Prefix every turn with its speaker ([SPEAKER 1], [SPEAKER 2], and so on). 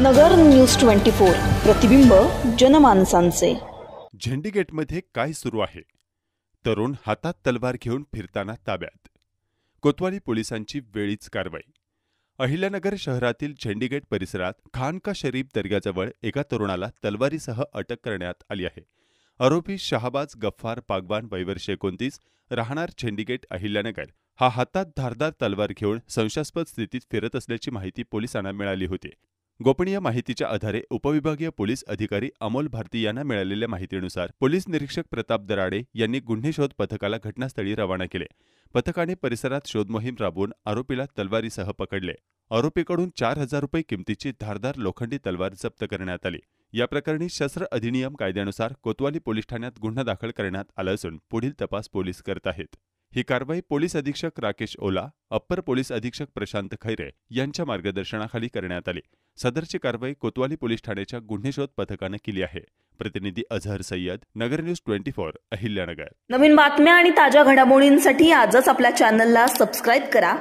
[SPEAKER 1] नगर news 24 प्रतिबिंब जनमानसांचे।
[SPEAKER 2] झेंडीगेटमध्ये काय सुरू आहे? तरुण हातात तलवार घेऊन फिरताना ताब्यात। कोतवाली पोलिसांची वेळीच कारवाई। अहिल्यानगर शहरातील झेंडीगेट परिसरात खानका शरीफ दर्ग्याजवळ एका तरुणाला तलवारीसह अटक करण्यात आली आहे। आरोपी शहाबाज गफ्फार पागवान वय वर्ष 29 राहणार झेंडीगेट अहिल्यानगर हा हातात धारदार तलवार घेऊन संशयास्पद स्थितीत फिरत असल्याची माहिती पोलिसांना मिळाली होती। गोपनीय माहितीच्या आधारे उपविभागीय पोलीस अधिकारी अमोल भारती यांना मिळालेल्या माहितीनुसार पोलीस निरीक्षक प्रताप दराडे यांनी गुन्हे शोध पथकाला घटनास्थळी रवाना केले। पथकाने परिसरात शोधमोहीम राबवून आरोपीला तलवारीसह पकडले। आरोपीकडून 4,000 रुपये किमतीची धारदार लोखंडी तलवार जप्त करण्यात आली। या प्रकरणी शस्त्र अधिनियम कायद्यानुसार कोतवाली पोलीस ठाण्यात गुन्हा दाखल करण्यात आला असून पुढील तपास पोलीस करत आहेत। ही कारवाई पोलीस अधीक्षक राकेश ओला, अप्पर पोलीस अधीक्षक प्रशांत खैरे यांच्या मार्गदर्शनाखाली करण्यात आली। सदरची कारवाई कोतवाली पोलीस ठाण्याच्या गुन्हे शोध पथकाने केली आहे। प्रतिनिधी अझहर सय्यद, नगर न्यूज 24 अहिल्यानगर।
[SPEAKER 1] नवीन बातम्या आणि ताज्या घडामोडींसाठी आजच आपल्या चॅनलला सबस्क्राइब करा।